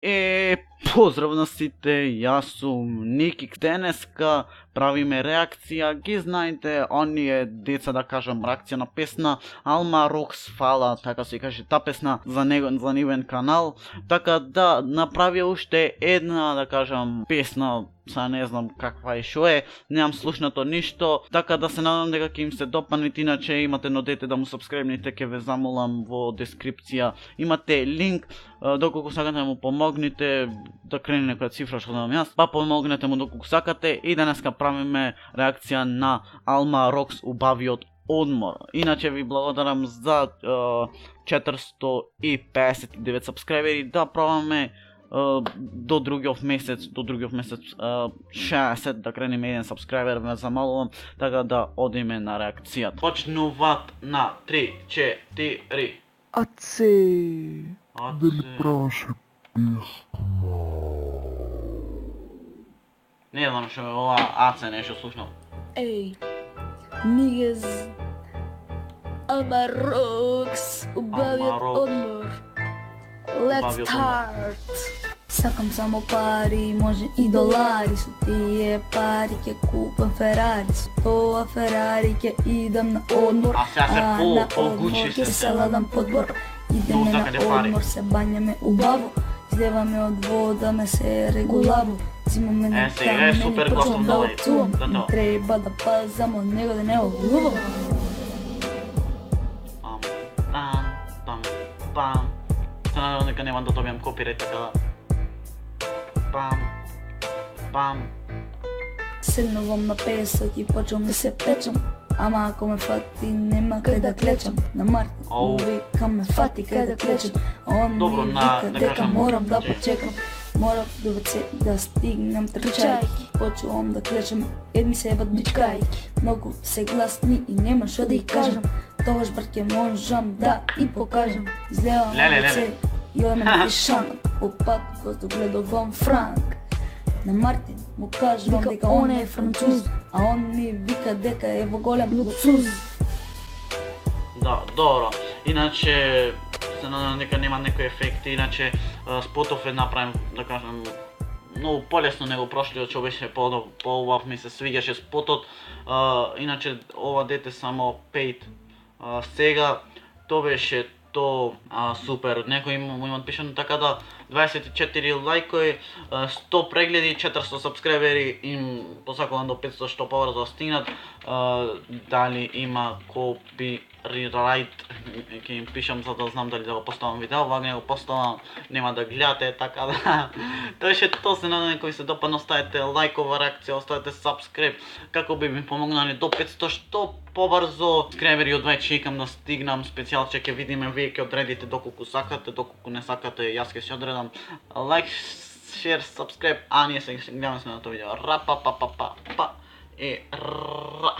Поздрав на сите, јас сум Ники. Денеска правиме реакција, ги знаете, оние деца да кажам реакција на песна Алма Рокс Фала, така се каже та песна за нивен канал, така да направи уште една да кажам песна, са не знам каква е шо е, немам слушнато ништо, така да се надам дека ќе им се допанет, иначе имате едно дете да му сабскрибните, ќе ве замолам во дескрипција, имате линк, доколку сакате да му помогнете, да крене некоја цифра што давам јас, па помогнете му доколку сакате и денеска правиме реакција на Алма Рокс убавиот одмор. Иначе ви благодарам за 459 сабскрибери, да пробаме до другиот месец 60 да кренеме еден сабскрибер, ве замолувам, така да одиме на реакцијата. Почнуваат на 3-4. Оце, Дали правеше песна? Не знам што е ова аце нешто слушнал. ей, niggas, Alma Rocks, убавиот Rocks. одмор. Let's Убавиот start. Сакам само пари, може и долари, со тие пари ќе купам Ферари, со тоа Ферари ќе идам на одмор, А сега се на по-гучи одмор се ќе се ладам подбор. Многу Идеме сакате на пари. одмор, се бањаме убаво, излеваме од вода, ме се регулаво. Зимаме на сега е супер готов да нови. отцувам, Да, да. треба да пазам од него да не олувам. Пам. Се надевам дека нема да добијам копирајт, така да. Пам. Седнувам на песок и почвам да се печам, ама ако ме фати нема кај да клечам. На Марти Ау. вика ме фати кај да клечам, он Добро, ми на- вика да дека кажам, морам да че- почекам. Морам до веце да стигнем трчајки, почувам да клечам, едни се ебат бичкајки. Многу се гласни и нема шо да и кажам, тогаш брат ќе можам да и покажам. Излевам Леле, веце и одеме на пишанот, по пат кој гледувам Франк. На Мартин му кажувам дека он е француз, а он ми вика дека е во голем луксуз. Да, добро. Иначе се надевам дека нема некои ефекти, иначе спотов е направен, да кажам, многу полесно него прошлиот, што беше по-убав, ми се свиѓаше спотот. Иначе ова дете само пейт. Сега то беше то супер. Некои му имат пишано така да 24 лајкови, 100 прегледи, 400 сабскрибери, им посакувам до 500 што побрзо да стигнат. Дали има копирайт, ќе им пишам за да знам дали да го поставам видео, вака не го поставам, нема да гледате, така да. Тоа ше то, се надам кои се допадна, оставете лајкова реакција, оставете сабскриб, како би ми помогнали до 500 што побрзо. Скребери од 20 чекам да стигнам, специјалче ќе видиме, вие ќе одредите доколку сакате, доколку не сакате, јас ќе се одредам. Лайк, шер, сабскриб, а ние се гледаме на тоа видео. Ра па па па па па и ра.